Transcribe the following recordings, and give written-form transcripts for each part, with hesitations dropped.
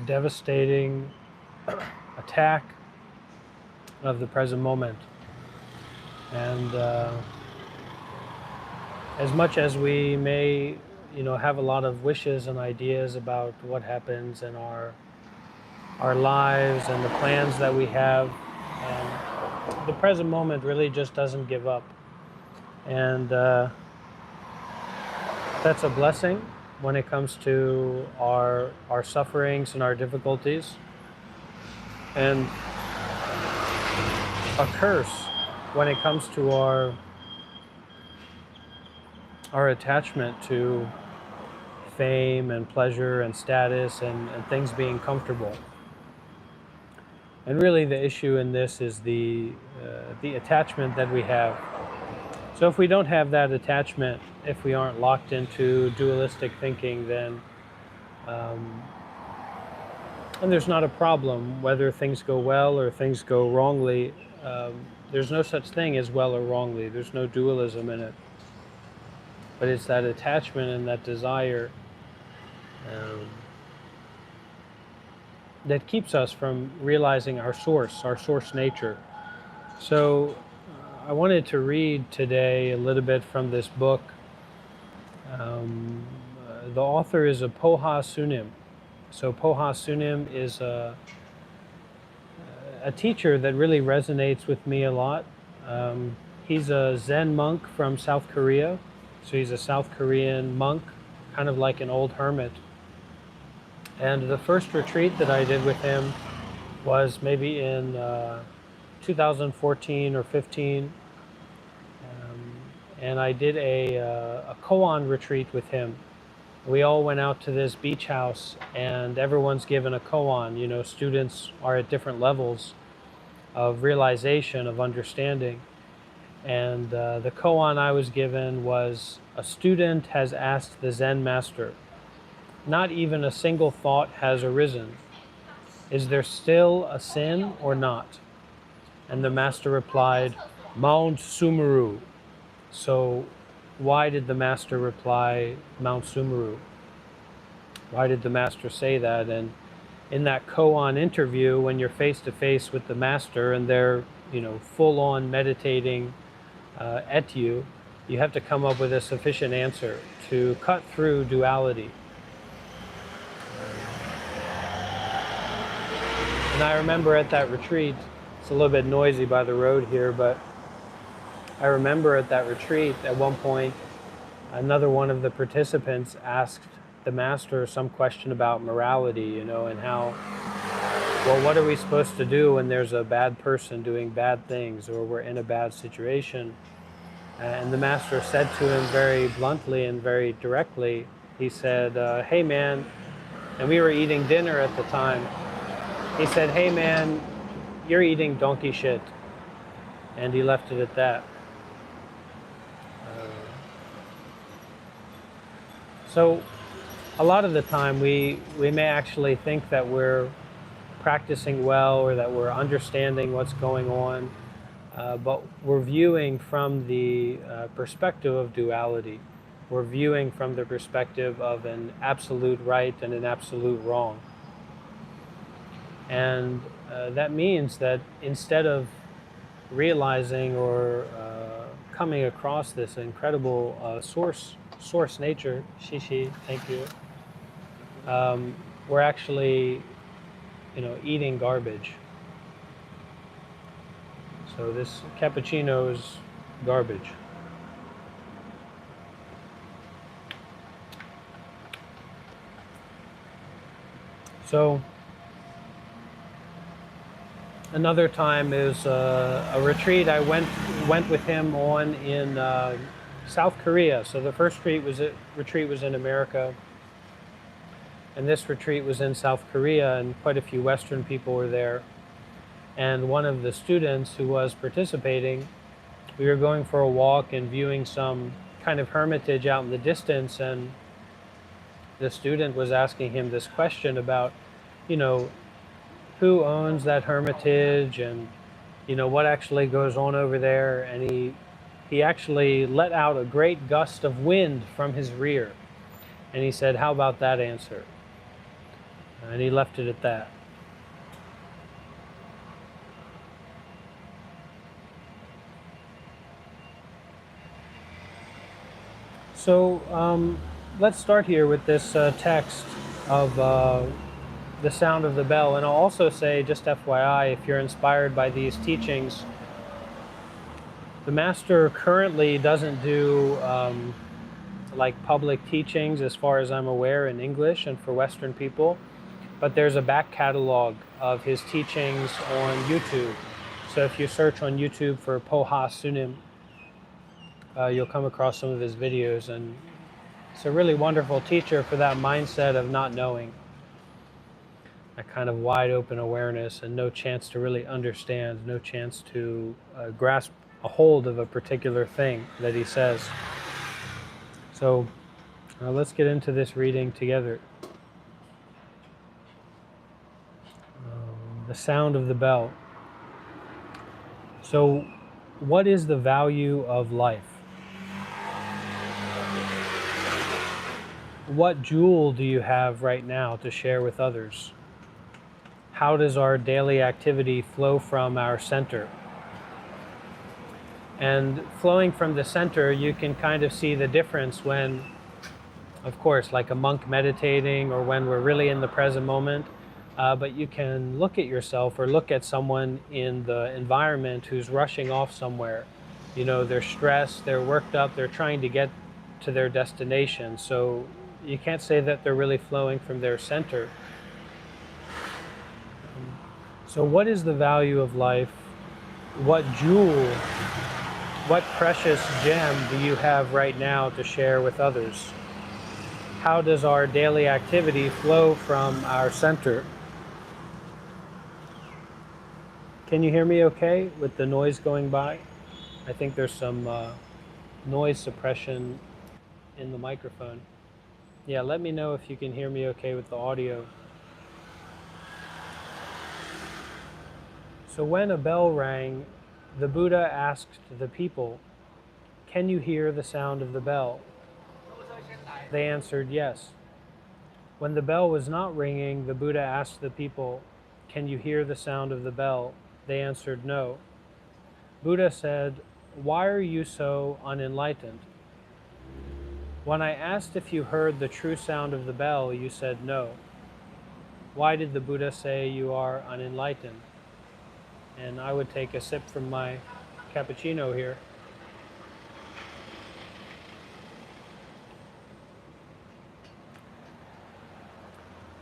a devastating attack of the present moment. And as much as we may, have a lot of wishes and ideas about what happens in our lives and the plans that we have, the present moment really just doesn't give up. And that's a blessing when it comes to our sufferings and our difficulties, and a curse when it comes to our attachment to fame and pleasure and status and things being comfortable. And really the issue in this is the attachment that we have. So if we don't have that attachment, if we aren't locked into dualistic thinking, then and there's not a problem whether things go well or things go wrongly. There's no such thing as well or wrongly. There's no dualism in it. But it's that attachment and that desire that keeps us from realizing our source nature. So I wanted to read today a little bit from this book. The author is a Poha Sunim. So Poha Sunim is a teacher that really resonates with me a lot. He's a Zen monk from South Korea. So he's a South Korean monk, kind of like an old hermit. And the first retreat that I did with him was maybe in 2014 or 15. And I did a koan retreat with him. We all went out to this beach house and everyone's given a koan. Students are at different levels of realization, of understanding. And the koan I was given was, a student has asked the Zen master, not even a single thought has arisen. Is there still a sin or not? And the master replied, Mount Sumeru. So why did the master reply Mount Sumeru? Why did the master say that? And in that koan interview, when you're face to face with the master and they're, full on meditating at you, you have to come up with a sufficient answer to cut through duality. And I remember at that retreat, it's a little bit noisy by the road here, but I remember at that retreat, at one point, another one of the participants asked the master some question about morality, and how, well, what are we supposed to do when there's a bad person doing bad things or we're in a bad situation? And the master said to him very bluntly and very directly, he said, hey man, and we were eating dinner at the time, he said, hey man, you're eating donkey shit. And he left it at that. So a lot of the time we may actually think that we're practicing well or that we're understanding what's going on, but we're viewing from the perspective of duality. We're viewing from the perspective of an absolute right and an absolute wrong. And that means that instead of realizing or coming across this incredible source nature, Shishi, thank you, we're actually, eating garbage. So this cappuccino is garbage. So another time is a retreat I went with him on in South Korea. So the first retreat was in America, and this retreat was in South Korea, and quite a few Western people were there. And one of the students who was participating, we were going for a walk and viewing some kind of hermitage out in the distance, and the student was asking him this question about, who owns that hermitage and, what actually goes on over there. And he actually let out a great gust of wind from his rear. And he said, how about that answer? And he left it at that. So let's start here with this text of the sound of the bell. And I'll also say, just FYI, if you're inspired by these teachings, the Master currently doesn't do like public teachings, as far as I'm aware, in English and for Western people, but there's a back catalog of his teachings on YouTube. So if you search on YouTube for Poha Sunim, you'll come across some of his videos, and it's a really wonderful teacher for that mindset of not knowing, a kind of wide open awareness and no chance to really understand, no chance to grasp a hold of a particular thing that he says. So let's get into this reading together. The sound of the bell. So, what is the value of life? What jewel do you have right now to share with others? How does our daily activity flow from our center? And flowing from the center, you can kind of see the difference when, of course, like a monk meditating, or when we're really in the present moment. But you can look at yourself or look at someone in the environment who's rushing off somewhere. You know, they're stressed, they're worked up, they're trying to get to their destination. So you can't say that they're really flowing from their center. So what is the value of life? What jewel, what precious gem do you have right now to share with others? How does our daily activity flow from our center? Can you hear me okay with the noise going by? I think there's some noise suppression in the microphone. Yeah, let me know if you can hear me okay with the audio. So when a bell rang, the Buddha asked the people, "Can you hear the sound of the bell?" They answered yes. When the bell was not ringing, the Buddha asked the people, "Can you hear the sound of the bell?" They answered no. Buddha said, "Why are you so unenlightened? When I asked if you heard the true sound of the bell, you said no. Why did the Buddha say you are unenlightened?" And I would take a sip from my cappuccino here.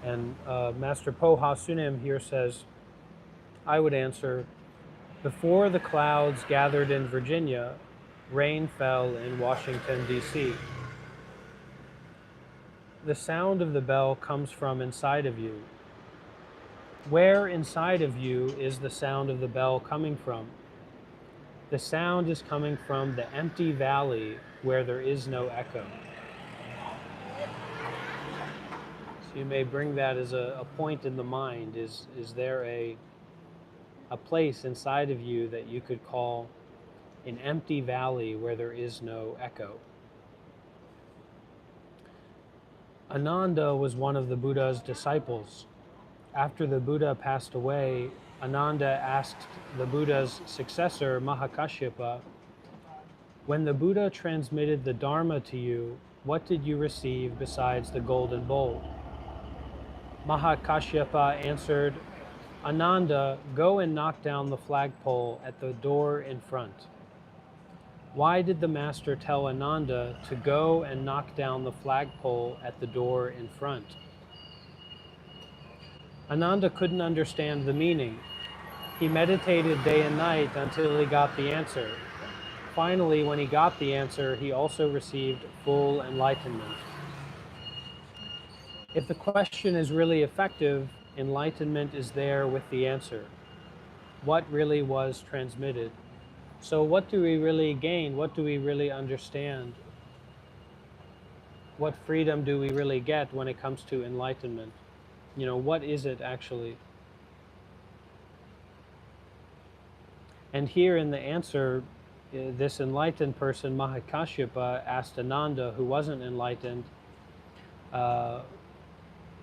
And Master Poha Sunim here says, I would answer, before the clouds gathered in Virginia, rain fell in Washington, D.C. The sound of the bell comes from inside of you. Where inside of you is the sound of the bell coming from? The sound is coming from the empty valley where there is no echo. So you may bring that as a point in the mind. Is there a place inside of you that you could call an empty valley where there is no echo? Ananda was one of the Buddha's disciples. After the Buddha passed away, Ananda asked the Buddha's successor, Mahakashyapa, when the Buddha transmitted the Dharma to you, what did you receive besides the golden bowl? Mahakashyapa answered, Ananda, go and knock down the flagpole at the door in front. Why did the Master tell Ananda to go and knock down the flagpole at the door in front? Ananda couldn't understand the meaning. He meditated day and night until he got the answer. Finally, when he got the answer, he also received full enlightenment. If the question is really effective, enlightenment is there with the answer. What really was transmitted? So what do we really gain? What do we really understand? What freedom do we really get when it comes to enlightenment? You know, what is it actually? And here in the answer, this enlightened person, Mahakashyapa, asked Ananda, who wasn't enlightened,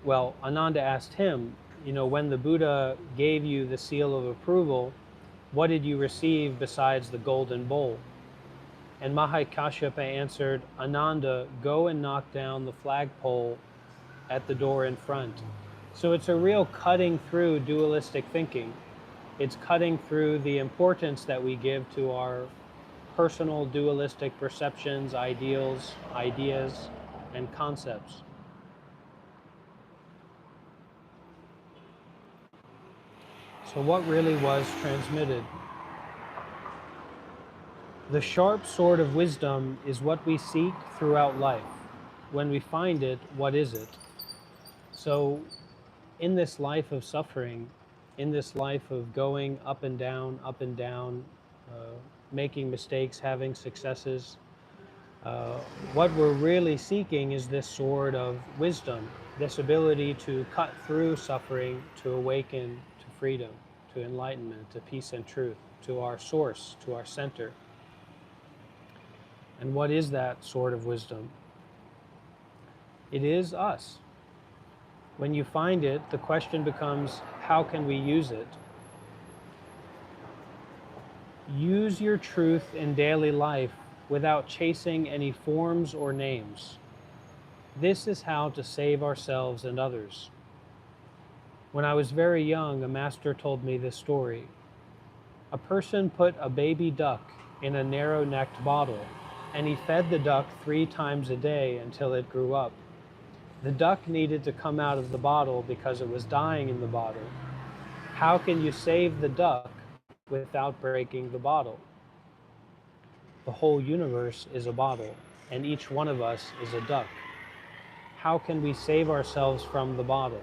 Well, Ananda asked him, when the Buddha gave you the seal of approval, what did you receive besides the golden bowl? And Mahikashyapa answered, Ananda, go and knock down the flagpole at the door in front. So it's a real cutting through dualistic thinking. It's cutting through the importance that we give to our personal dualistic perceptions, ideals, ideas, and concepts. So what really was transmitted? The sharp sword of wisdom is what we seek throughout life. When we find it, what is it? So in this life of suffering, in this life of going up and down, making mistakes, having successes, what we're really seeking is this sword of wisdom, this ability to cut through suffering, to awaken to freedom, to enlightenment, to peace and truth, to our source, to our center. And what is that sword of wisdom? It is us. When you find it, the question becomes, how can we use it? Use your truth in daily life without chasing any forms or names. This is how to save ourselves and others. When I was very young, a master told me this story. A person put a baby duck in a narrow-necked bottle, and he fed the duck 3 times a day until it grew up. The duck needed to come out of the bottle because it was dying in the bottle. How can you save the duck without breaking the bottle? The whole universe is a bottle, and each one of us is a duck. How can we save ourselves from the bottle?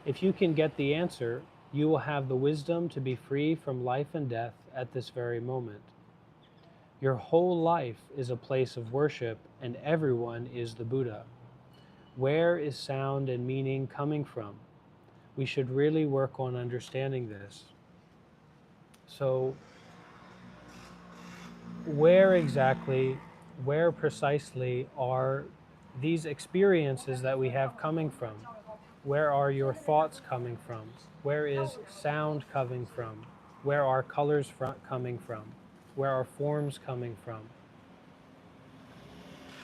If you can get the answer, you will have the wisdom to be free from life and death at this very moment. Your whole life is a place of worship, and everyone is the Buddha. Where is sound and meaning coming from? We should really work on understanding this. So, where precisely are these experiences that we have coming from? Where are your thoughts coming from? Where is sound coming from? Where are colors coming from? Where are forms coming from?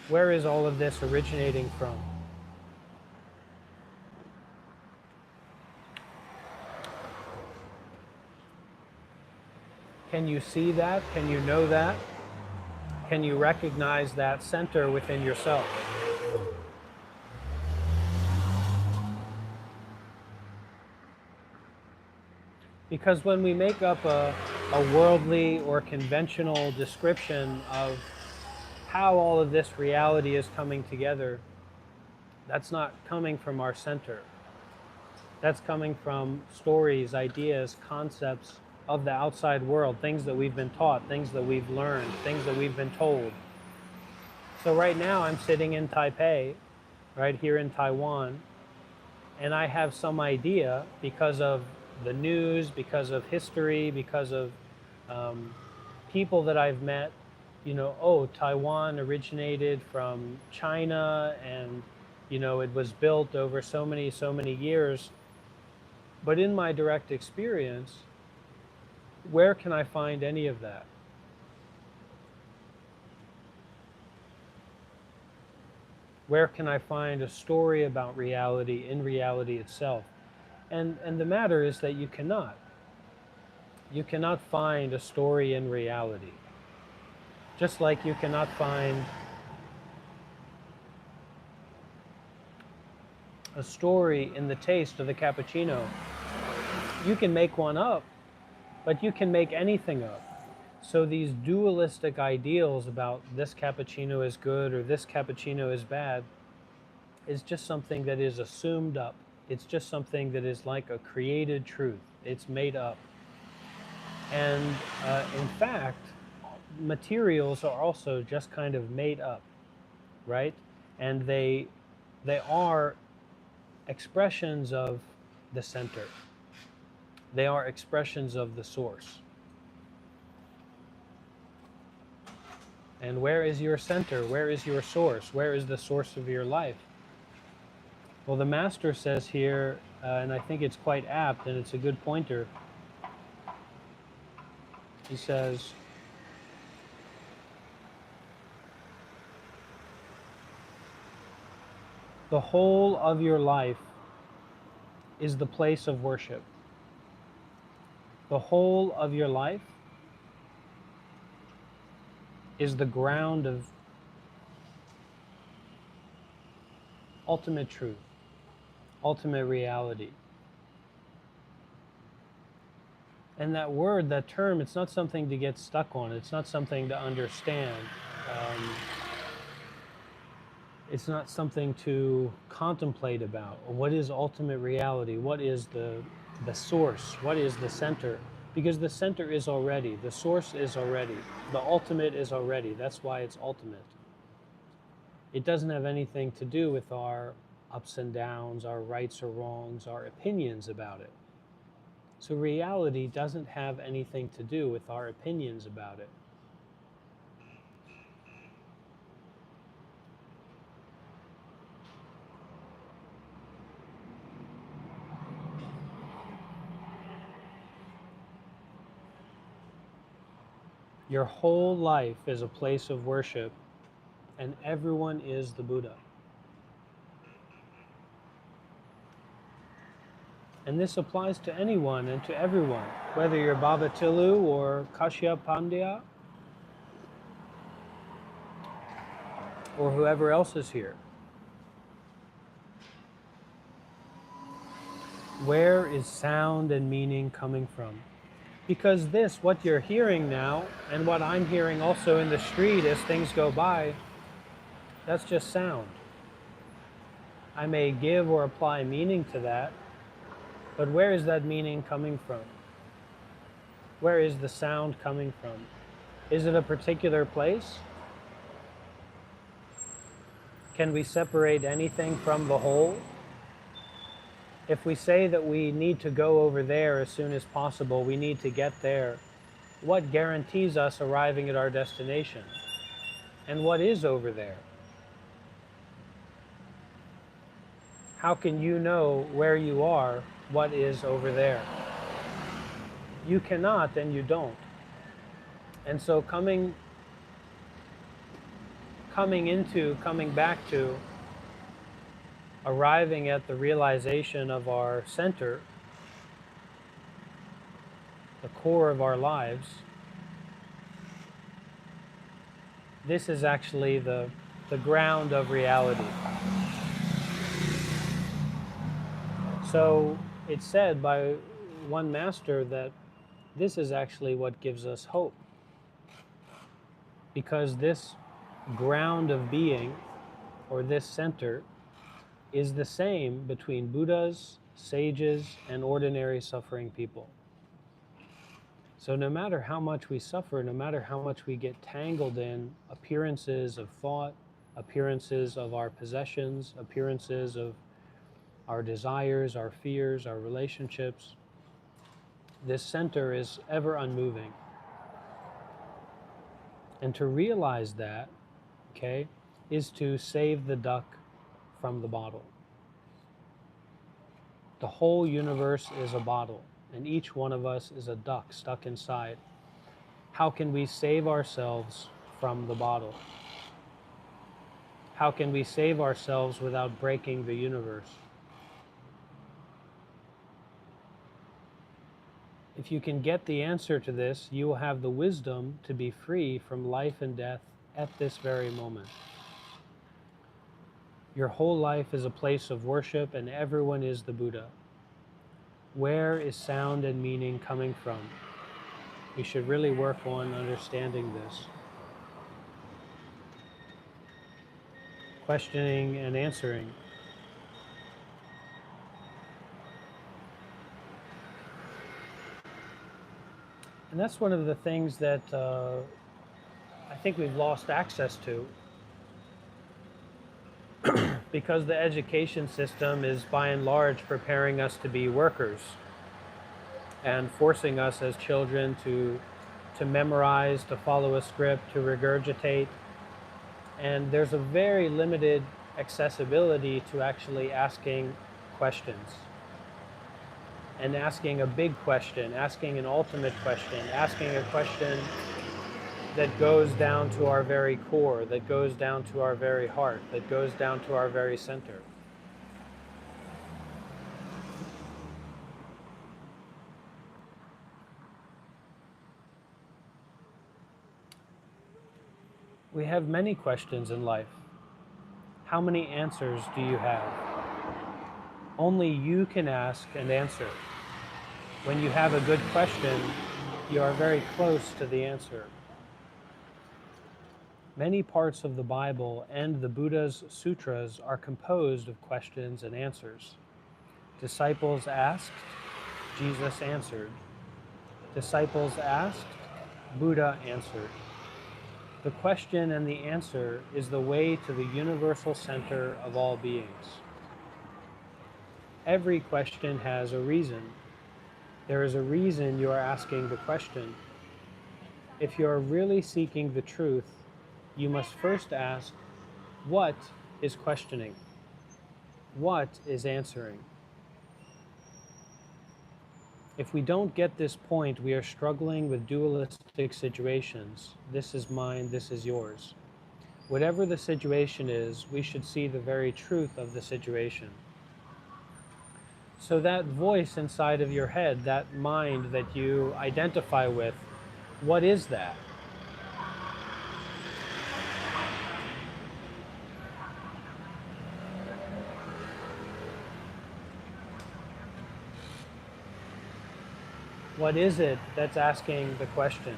Where is all of this originating from? Can you see that? Can you know that? Can you recognize that center within yourself? Because when we make up a worldly or conventional description of how all of this reality is coming together, that's not coming from our center. That's coming from stories, ideas, concepts of the outside world, things that we've been taught, things that we've learned, things that we've been told. So right now I'm sitting in Taipei, right here in Taiwan, and I have some idea because of the news, because of history, because of people that I've met, Taiwan originated from China, and it was built over so many years. But in my direct experience, where can I find any of that? Where can I find a story about reality in reality itself? And the matter is that you cannot. You cannot find a story in reality. Just like you cannot find a story in the taste of the cappuccino. You can make one up, but you can make anything up. So these dualistic ideals about this cappuccino is good or this cappuccino is bad is just something that is assumed up. It's just something that is like a created truth. It's made up. And in fact, materials are also just kind of made up, right? And they are expressions of the center. They are expressions of the source. And where is your center? Where is your source? Where is the source of your life? Well, the master says here, and I think it's quite apt and it's a good pointer. He says, the whole of your life is the place of worship. The whole of your life is the ground of ultimate truth, ultimate reality. And that word, that term, it's not something to get stuck on. It's not something to understand. It's not something to contemplate about. What is ultimate reality? What is the source? What is the center? Because the center is already, the source is already, the ultimate is already. That's why it's ultimate. It doesn't have anything to do with our ups and downs, our rights or wrongs, our opinions about it. So reality doesn't have anything to do with our opinions about it. Your whole life is a place of worship, and everyone is the Buddha. And this applies to anyone and to everyone, whether you're Baba Tilu or Kashyap Pandya or whoever else is here. Where is sound and meaning coming from? Because this, what you're hearing now, and what I'm hearing also in the street as things go by, that's just sound. I may give or apply meaning to that, but where is that meaning coming from? Where is the sound coming from? Is it a particular place? Can we separate anything from the whole? If we say that we need to go over there as soon as possible, we need to get there, what guarantees us arriving at our destination? And what is over there? How can you know where you are, what is over there? You cannot and you don't. And so coming back to, arriving at the realization of our center, the core of our lives, this is actually the ground of reality. So it's said by one master that this is actually what gives us hope. Because this ground of being, or this center, is the same between Buddhas, sages, and ordinary suffering people. So no matter how much we suffer, no matter how much we get tangled in appearances of thought, appearances of our possessions, appearances of our desires, our fears, our relationships, this center is ever unmoving. And to realize that, okay, is to save the duck from the bottle. The whole universe is a bottle, and each one of us is a duck stuck inside. How can we save ourselves from the bottle? How can we save ourselves without breaking the universe? If you can get the answer to this, you will have the wisdom to be free from life and death at this very moment. Your whole life is a place of worship, and everyone is the Buddha. Where is sound and meaning coming from? We should really work on understanding this. Questioning and answering. And that's one of the things that I think we've lost access to because the education system is by and large preparing us to be workers and forcing us as children to memorize, to follow a script, to regurgitate. And there's a very limited accessibility to actually asking questions, and asking a big question, asking an ultimate question, asking a question that goes down to our very core, that goes down to our very heart, that goes down to our very center. We have many questions in life. How many answers do you have? Only you can ask and answer. When you have a good question, you are very close to the answer. Many parts of the Bible and the Buddha's sutras are composed of questions and answers. Disciples asked, Jesus answered. Disciples asked, Buddha answered. The question and the answer is the way to the universal center of all beings. Every question has a reason. There is a reason you are asking the question. If you are really seeking the truth, you must first ask, what is questioning? What is answering? If we don't get this point, we are struggling with dualistic situations. This is mine, this is yours. Whatever the situation is, we should see the very truth of the situation. So that voice inside of your head, that mind that you identify with, what is that? What is it that's asking the question?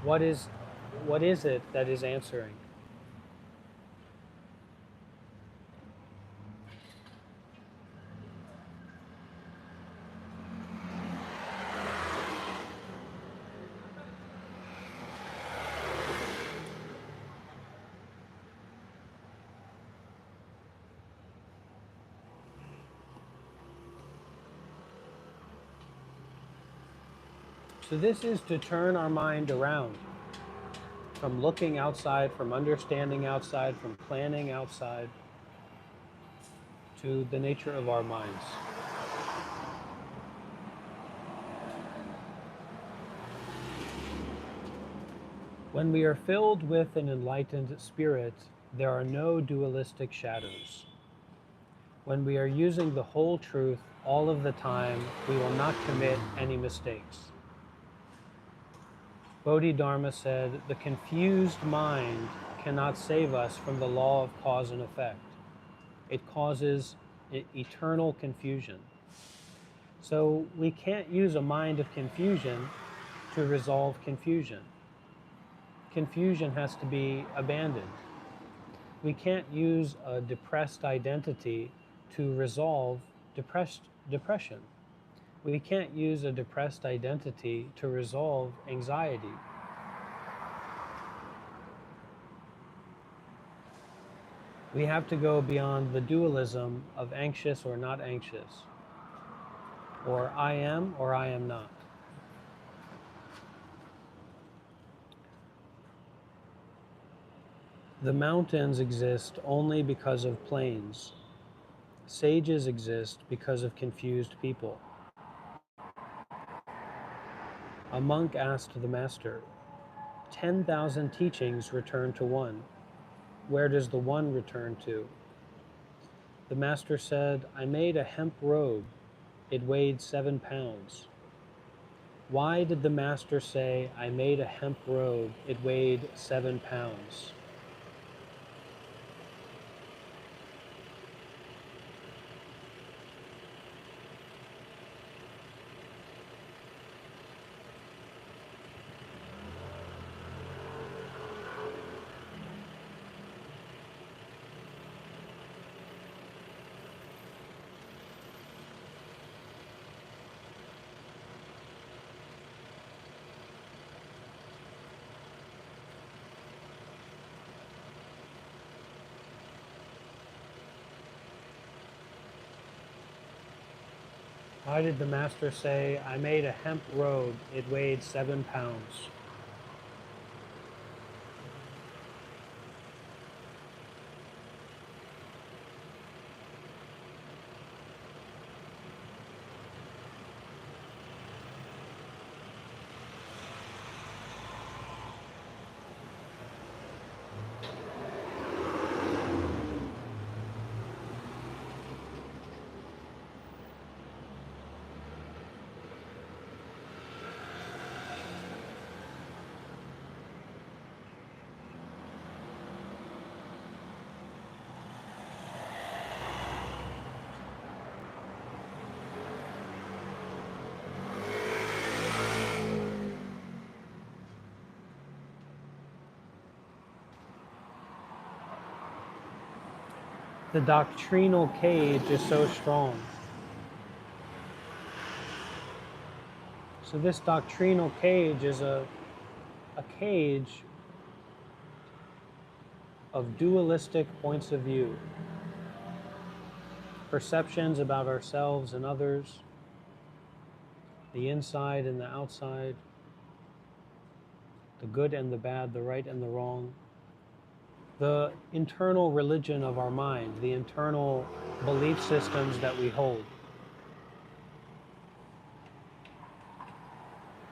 What is it that is answering? So this is to turn our mind around from looking outside, from understanding outside, from planning outside, to the nature of our minds. When we are filled with an enlightened spirit, there are no dualistic shadows. When we are using the whole truth all of the time, we will not commit any mistakes. Bodhidharma said, the confused mind cannot save us from the law of cause and effect. It causes eternal confusion. So we can't use a mind of confusion to resolve confusion. Confusion has to be abandoned. We can't use a depressed identity to resolve depression. We can't use a depressed identity to resolve anxiety. We have to go beyond the dualism of anxious or not anxious, or I am or I am not. The mountains exist only because of plains. Sages exist because of confused people. A monk asked the master, 10,000 teachings return to one. Where does the one return to? The master said, I made a hemp robe. It weighed 7 pounds. Why did the master say, I made a hemp robe. It weighed 7 pounds? Why did the master say, I made a hemp robe, it weighed 7 pounds? The doctrinal cage is so strong. So this doctrinal cage is a cage of dualistic points of view, perceptions about ourselves and others, the inside and the outside, the good and the bad, the right and the wrong, the internal religion of our mind, the internal belief systems that we hold,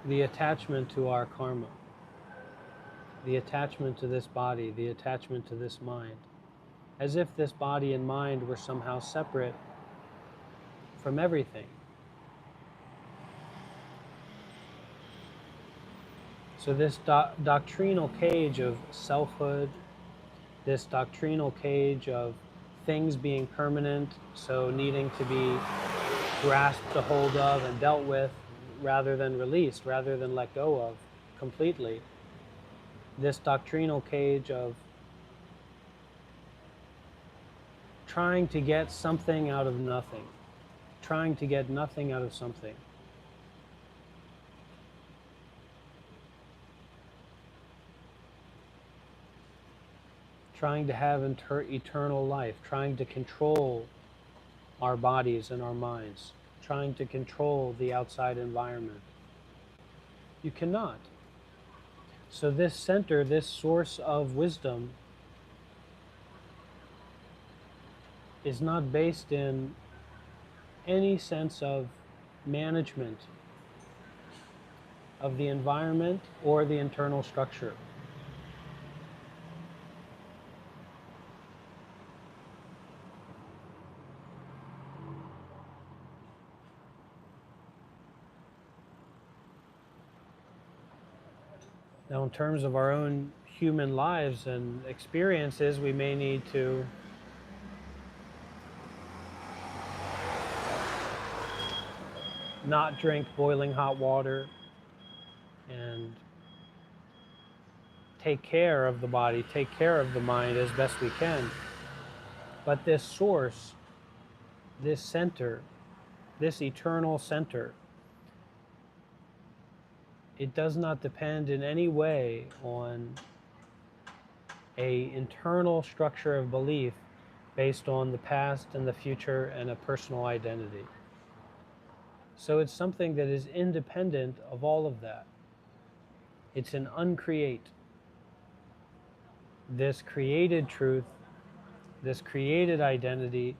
the attachment to our karma, the attachment to this body, the attachment to this mind, as if this body and mind were somehow separate from everything. So this doctrinal cage of selfhood, this doctrinal cage of things being permanent, so needing to be grasped a hold of and dealt with rather than released, rather than let go of completely. This doctrinal cage of trying to get something out of nothing, trying to get nothing out of something. Trying to have eternal life, trying to control our bodies and our minds, trying to control the outside environment. You cannot. So this center, this source of wisdom, is not based in any sense of management of the environment or the internal structure. Now, in terms of our own human lives and experiences, we may need to not drink boiling hot water and take care of the body, take care of the mind as best we can. But this source, this center, this eternal center, it does not depend in any way on an internal structure of belief based on the past and the future and a personal identity. So it's something that is independent of all of that. It's an uncreate. This created truth, this created identity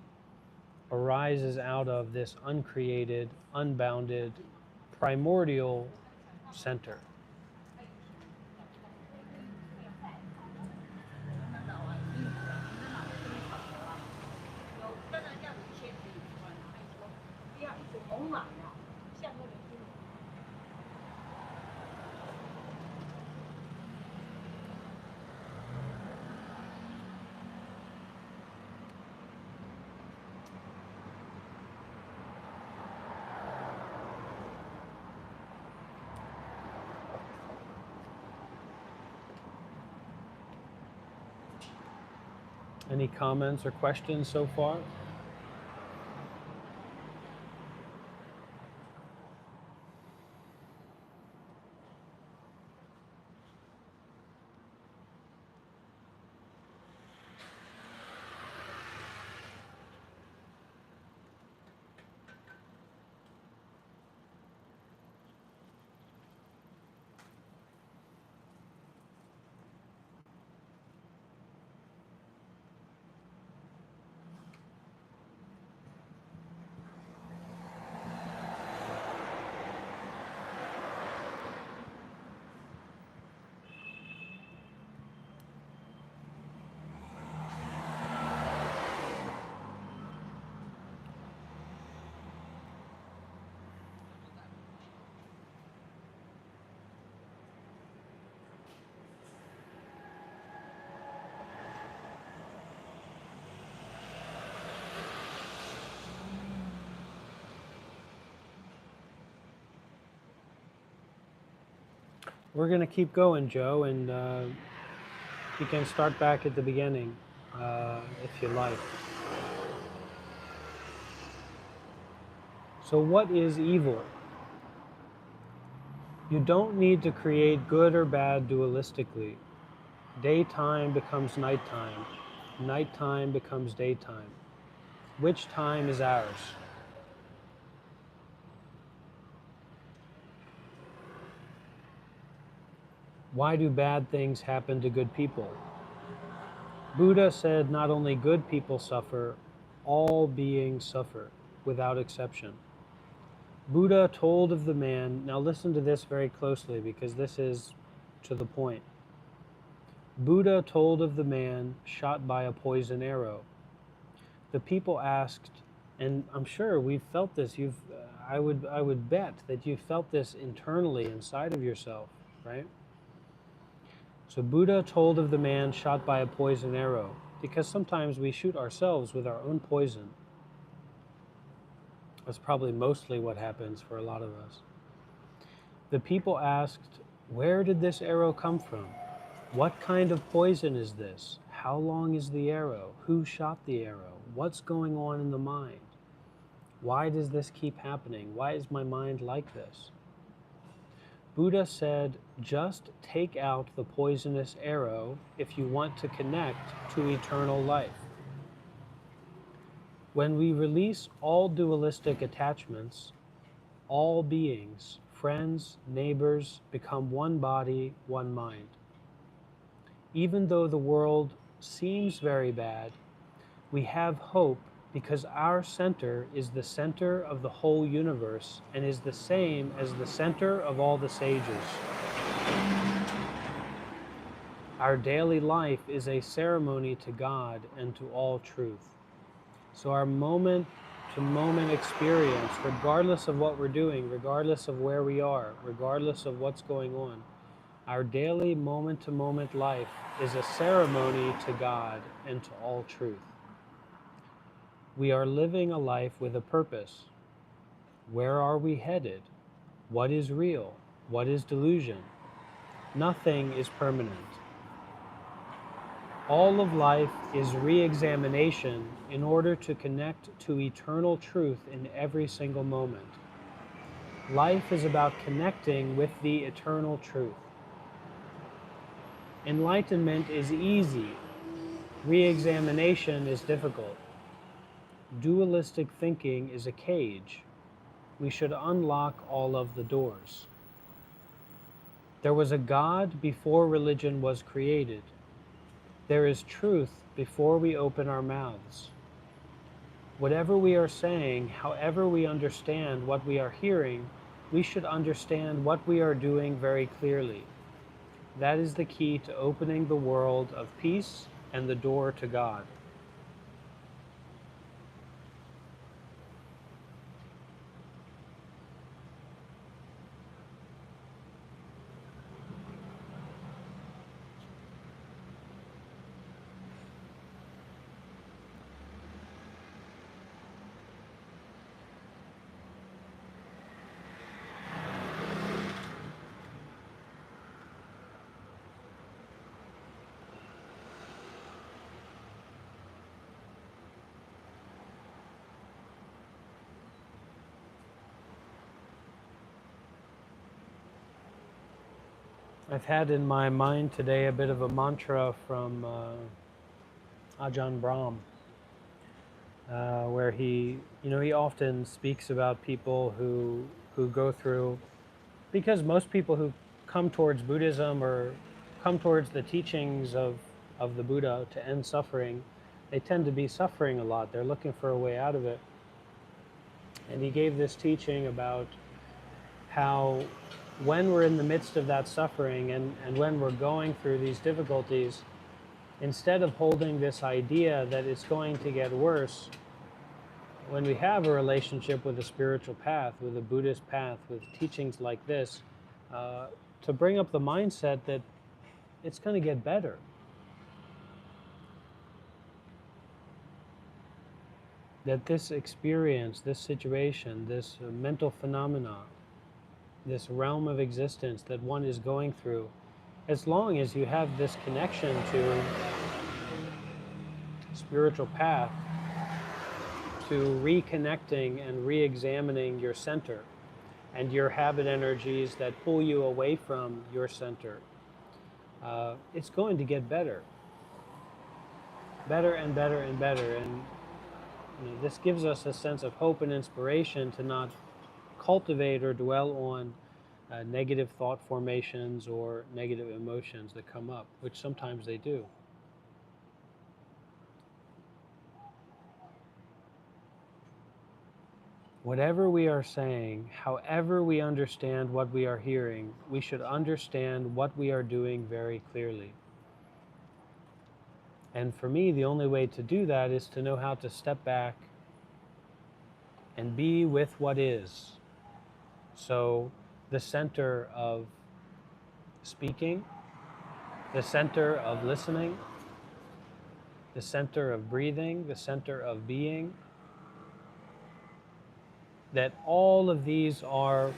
arises out of this uncreated, unbounded, primordial center. Any comments or questions so far? We're going to keep going, Joe, and you can start back at the beginning if you like. So what is evil? You don't need to create good or bad dualistically. Daytime becomes nighttime. Nighttime becomes daytime. Which time is ours? Why do bad things happen to good people? Buddha said not only good people suffer, all beings suffer, without exception. Buddha told of the man, now listen to this very closely because this is to the point. Buddha told of the man shot by a poison arrow. The people asked, and I'm sure we've felt this, I would bet that you felt this internally inside of yourself, right? So Buddha told of the man shot by a poison arrow, because sometimes we shoot ourselves with our own poison. That's probably mostly what happens for a lot of us. The people asked, where did this arrow come from? What kind of poison is this? How long is the arrow? Who shot the arrow? What's going on in the mind? Why does this keep happening? Why is my mind like this? Buddha said, just take out the poisonous arrow if you want to connect to eternal life. When we release all dualistic attachments, all beings, friends, neighbors, become one body, one mind. Even though the world seems very bad, we have hope because our center is the center of the whole universe and is the same as the center of all the sages. Our daily life is a ceremony to God and to all truth. So our moment-to-moment experience, regardless of what we're doing, regardless of where we are, regardless of what's going on, our daily moment-to-moment life is a ceremony to God and to all truth. We are living a life with a purpose. Where are we headed? What is real? What is delusion? Nothing is permanent. All of life is re-examination in order to connect to eternal truth in every single moment. Life is about connecting with the eternal truth. Enlightenment is easy. Re-examination is difficult. Dualistic thinking is a cage. We should unlock all of the doors. There was a God before religion was created. There is truth before we open our mouths. Whatever we are saying, however we understand what we are hearing, we should understand what we are doing very clearly. That is the key to opening the world of peace and the door to God. I've had in my mind today a bit of a mantra from Ajahn Brahm, where he often speaks about people who go through, because most people who come towards Buddhism or come towards the teachings of the Buddha to end suffering, they tend to be suffering a lot. They're looking for a way out of it. And he gave this teaching about how when we're in the midst of that suffering and when we're going through these difficulties, instead of holding this idea that it's going to get worse, when we have a relationship with a spiritual path, with a Buddhist path, with teachings like this, to bring up the mindset that it's going to get better. That this experience, this situation, this mental phenomena, this realm of existence that one is going through, as long as you have this connection to spiritual path, to reconnecting and re-examining your center and your habit energies that pull you away from your center, it's going to get better, better and better and better. And this gives us a sense of hope and inspiration to not cultivate or dwell on negative thought formations or negative emotions that come up, which sometimes they do. Whatever we are saying, however we understand what we are hearing, we should understand what we are doing very clearly. And for me, the only way to do that is to know how to step back and be with what is. So the center of speaking, the center of listening, the center of breathing, the center of being, that all of these are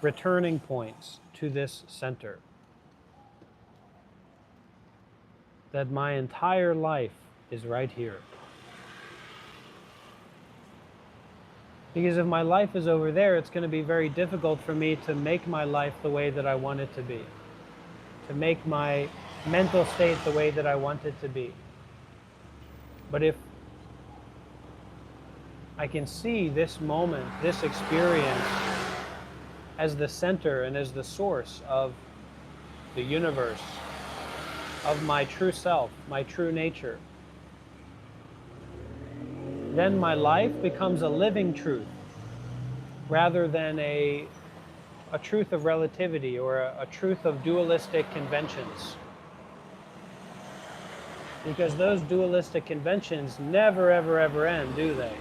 returning points to this center. That my entire life is right here. Because if my life is over there, it's going to be very difficult for me to make my life the way that I want it to be, to make my mental state the way that I want it to be. But if I can see this moment, this experience, as the center and as the source of the universe, of my true self, my true nature, then my life becomes a living truth rather than a truth of relativity or a truth of dualistic conventions. Because those dualistic conventions never, ever, ever end, do they?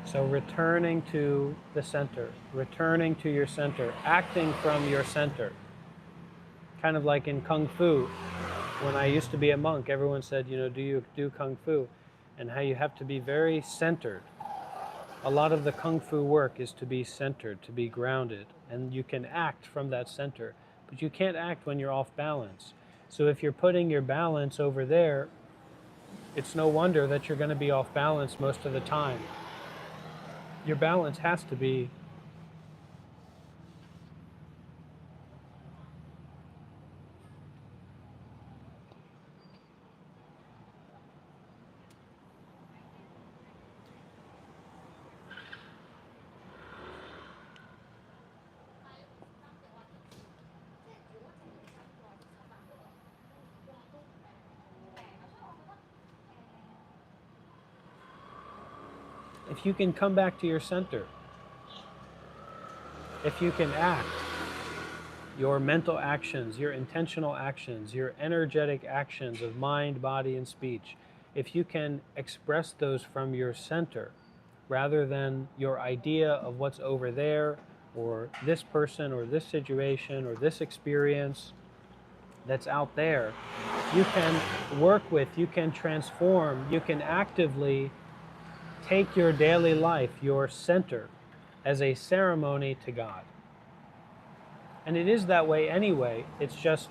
So returning to the center, returning to your center, acting from your center. Kind of like in Kung Fu. When I used to be a monk, everyone said, do you do Kung Fu? And how you have to be very centered. A lot of the Kung Fu work is to be centered, to be grounded. And you can act from that center. But you can't act when you're off balance. So if you're putting your balance over there, it's no wonder that you're going to be off balance most of the time. Your balance has to be if you can come back to your center, if you can act, your mental actions, your intentional actions, your energetic actions of mind, body, and speech, if you can express those from your center rather than your idea of what's over there or this person or this situation or this experience that's out there, you can work with, you can transform, you can actively take your daily life, your center, as a ceremony to God. And it is that way anyway. It's just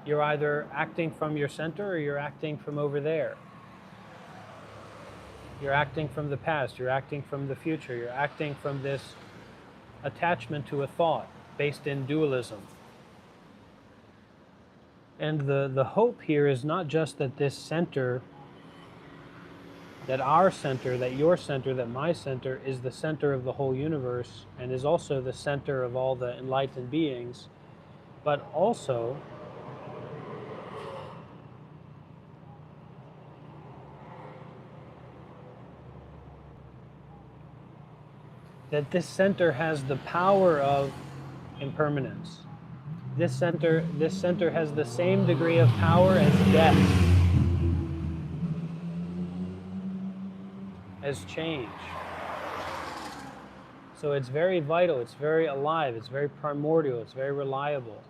you're either acting from your center or you're acting from over there. You're acting from the past, you're acting from the future, you're acting from this attachment to a thought based in dualism. And the hope here is not just that this center, that our center, that your center, that my center is the center of the whole universe and is also the center of all the enlightened beings, but also that this center has the power of impermanence. This center has the same degree of power as death, as change. So it's very vital, it's very alive, it's very primordial, it's very reliable.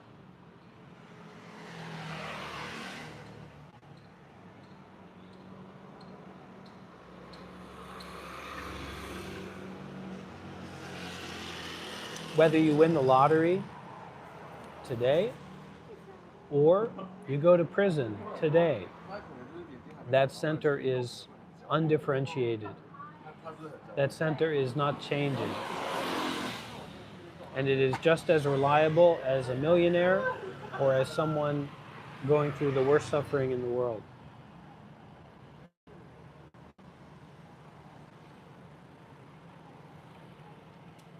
Whether you win the lottery today or you go to prison today, that center is undifferentiated. That center is not changing. And it is just as reliable as a millionaire or as someone going through the worst suffering in the world.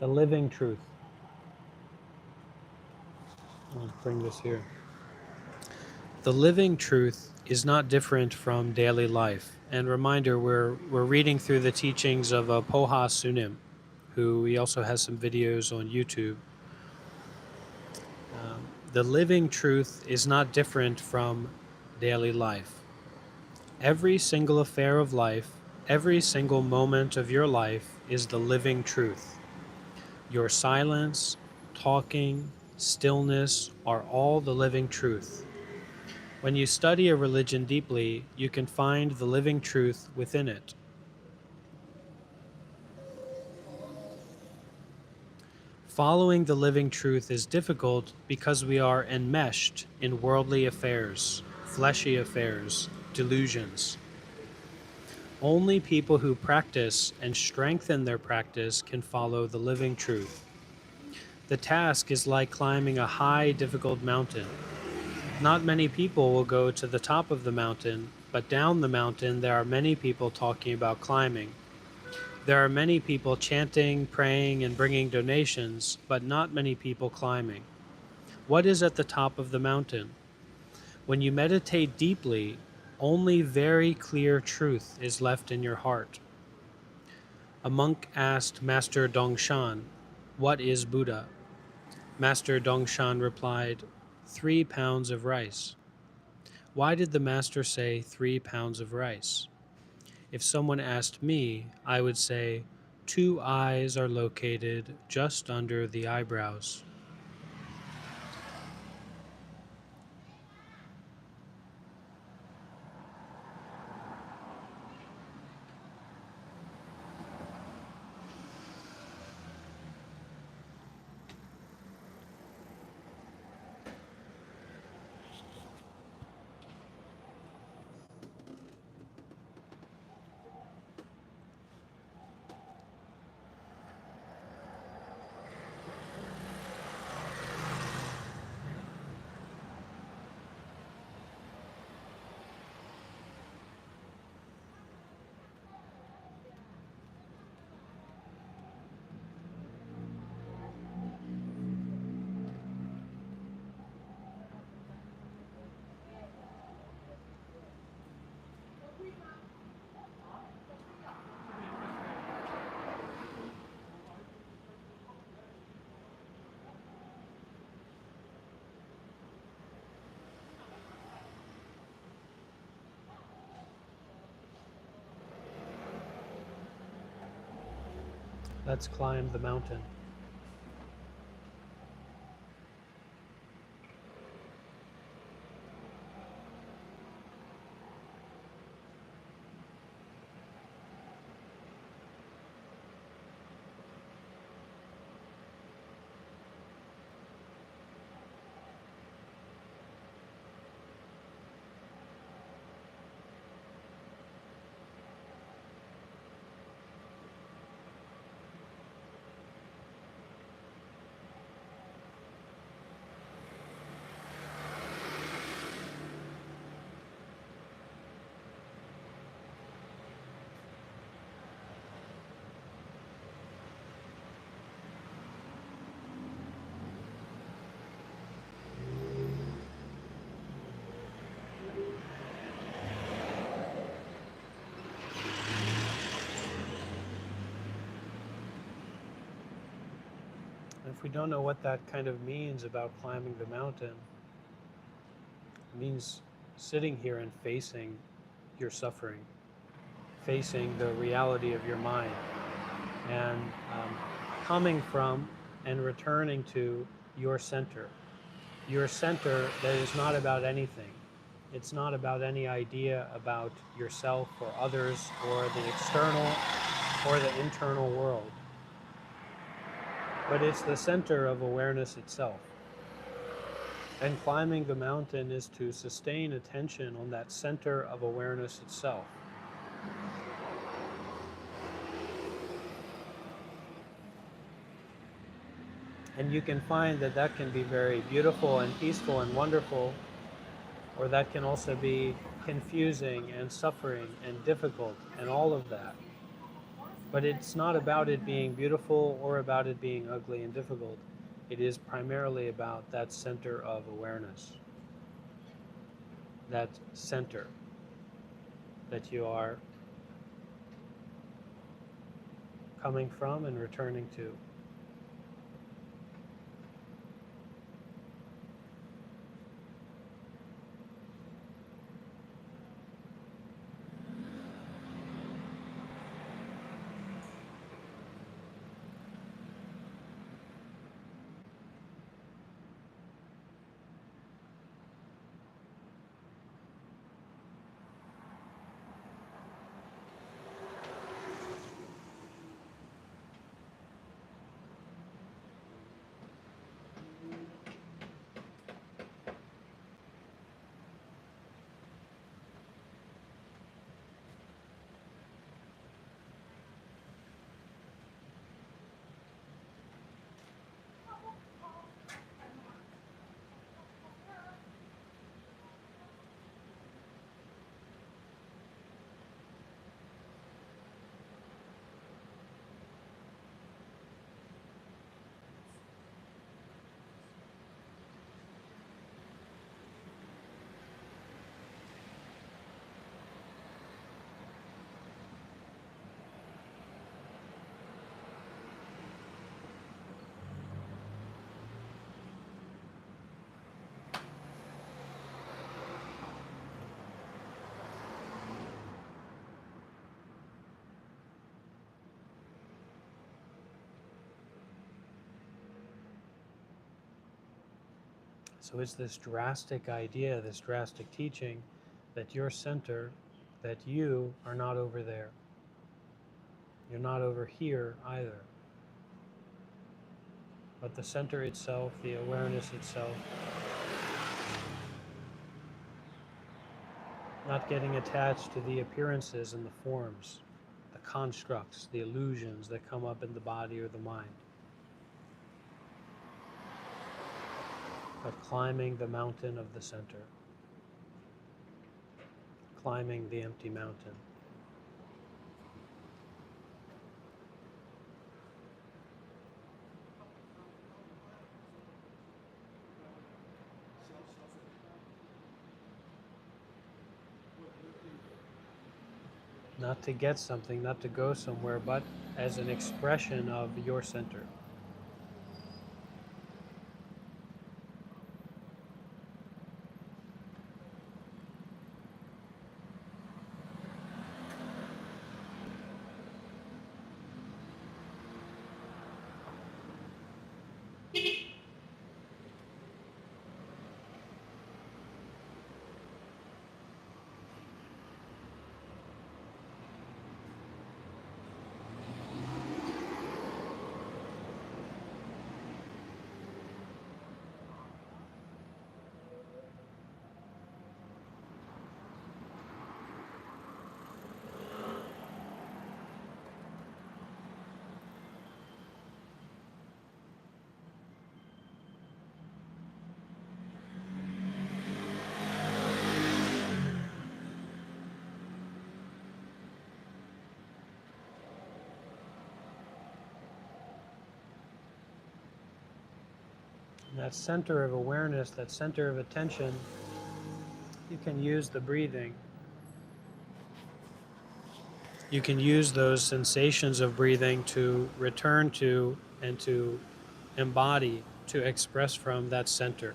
The living truth. I'll bring this here. The living truth is not different from daily life. And reminder, we're reading through the teachings of Poha Sunim, who he also has some videos on YouTube. The living truth is not different from daily life. Every single affair of life, every single moment of your life is the living truth. Your silence, talking, stillness are all the living truth. When you study a religion deeply, you can find the living truth within it. Following the living truth is difficult because we are enmeshed in worldly affairs, fleshy affairs, delusions. Only people who practice and strengthen their practice can follow the living truth. The task is like climbing a high, difficult mountain. Not many people will go to the top of the mountain, but down the mountain there are many people talking about climbing. There are many people chanting, praying, and bringing donations, but not many people climbing. What is at the top of the mountain? When you meditate deeply, only very clear truth is left in your heart. A monk asked Master Dongshan, "What is Buddha?" Master Dongshan replied, 3 pounds of rice. Why did the master say 3 pounds of rice? If someone asked me, I would say, 2 eyes are located just under the eyebrows. Let's climb the mountain. If we don't know what that kind of means about climbing the mountain, it means sitting here and facing your suffering, facing the reality of your mind, and coming from and returning to your center. Your center that is not about anything. It's not about any idea about yourself or others or the external or the internal world. but it's the center of awareness itself. And climbing the mountain is to sustain attention on that center of awareness itself. And you can find that that can be very beautiful and peaceful and wonderful, or that can also be confusing and suffering and difficult and all of that. But it's not about it being beautiful or about it being ugly and difficult. It is primarily about that center of awareness, that center that you are coming from and returning to. So it's this drastic idea, this drastic teaching that your center, that you are not over there. You're not over here either. But the center itself, the awareness itself, not getting attached to the appearances and the forms, the constructs, the illusions that come up in the body or the mind, but climbing the mountain of the center, climbing the empty mountain. Not to get something, not to go somewhere, but as an expression of your center. And that center of awareness, that center of attention, you can use the breathing. You can use those sensations of breathing to return to and to embody, to express from that center,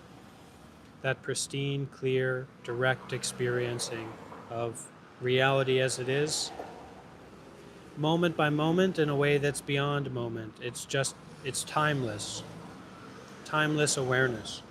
that pristine, clear, direct experiencing of reality as it is, moment by moment, in a way that's beyond moment. It's timeless, timeless awareness.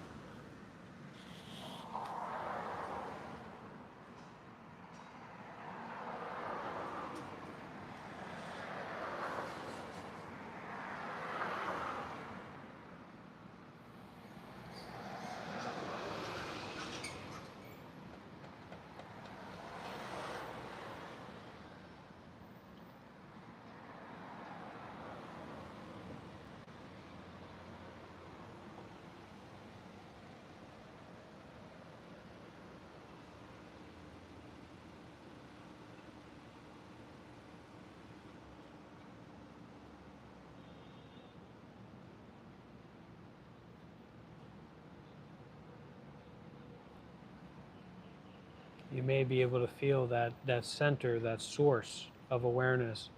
You may be able to feel that center, that source of awareness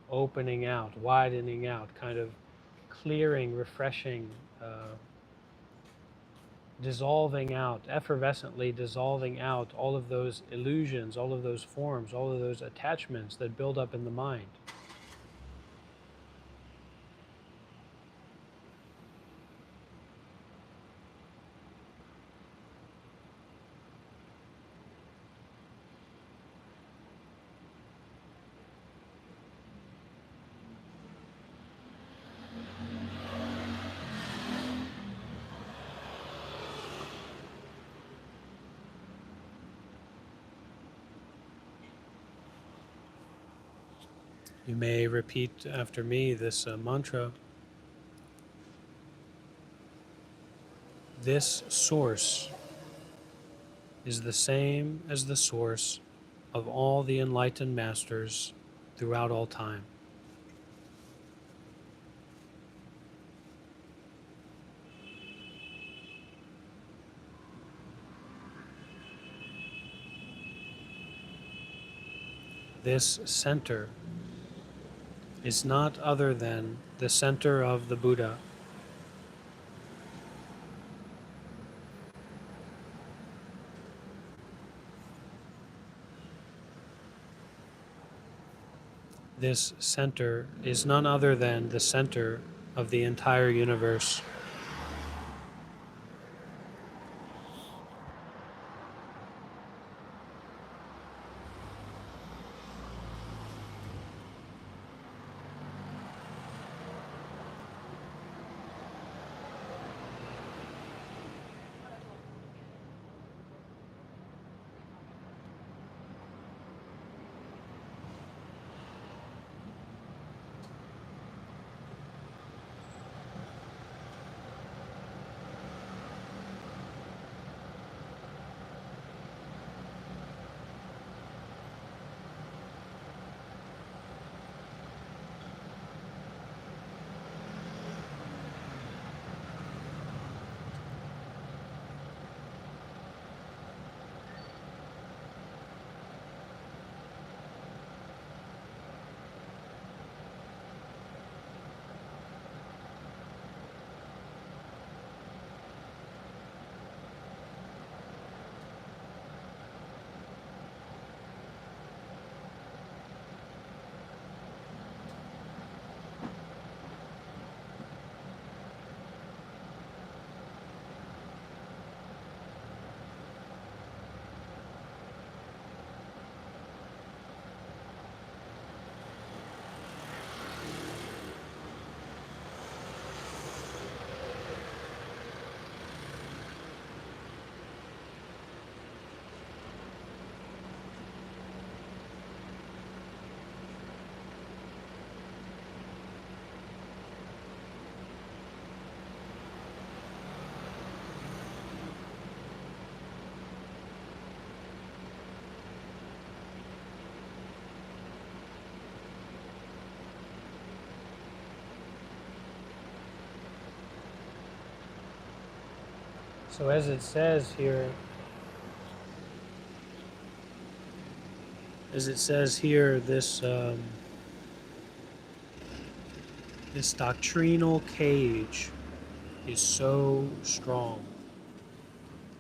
opening out, widening out, kind of clearing, refreshing, dissolving out, effervescently dissolving out all of those illusions, all of those forms, all of those attachments that build up in the mind. You may repeat after me this mantra. This source is the same as the source of all the enlightened masters throughout all time. This center is not other than the center of the Buddha. This center is none other than the center of the entire universe. So as it says here, this doctrinal cage is so strong.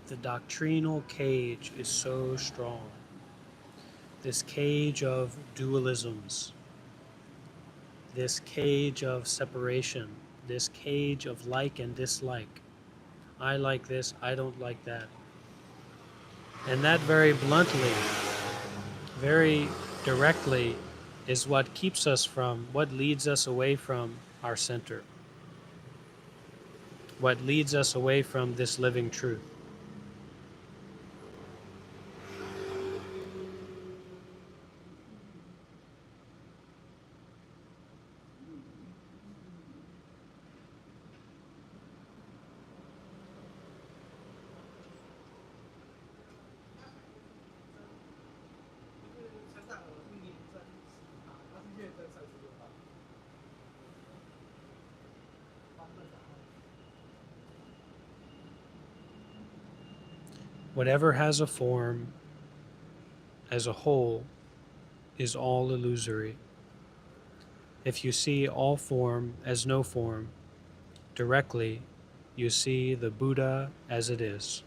The doctrinal cage is so strong. This cage of dualisms, this cage of separation, this cage of like and dislike. I like this, I don't like that. And that very bluntly, very directly, is what keeps us from, what leads us away from our center, what leads us away from this living truth. Whatever has a form as a whole is all illusory. If you see all form as no form, directly you see the Buddha as it is.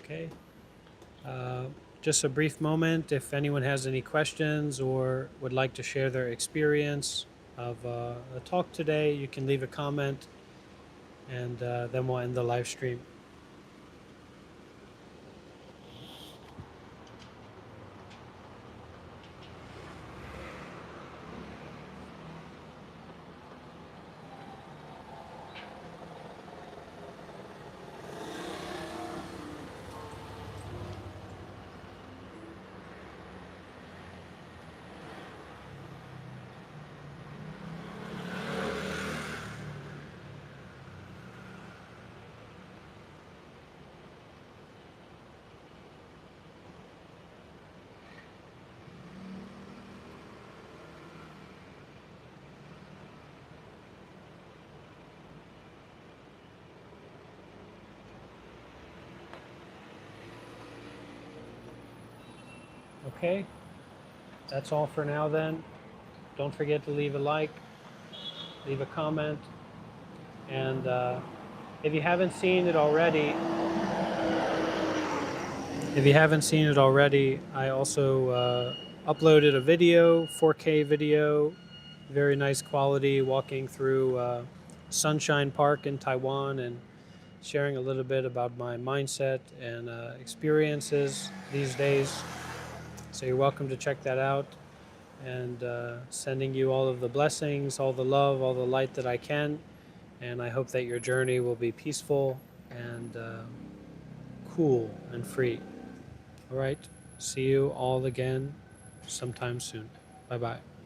Okay. Uh, just a brief moment. If anyone has any questions or would like to share their experience of the talk today, you can leave a comment, and then we'll end the live stream. Okay, that's all for now then. Don't forget to leave a like, leave a comment, and if you haven't seen it already, I also uploaded a video, 4K video, very nice quality, walking through Sunshine Park in Taiwan and sharing a little bit about my mindset and experiences these days. So you're welcome to check that out, and sending you all of the blessings, all the love, all the light that I can. And I hope that your journey will be peaceful and cool and free. All right. See you all again sometime soon. Bye bye.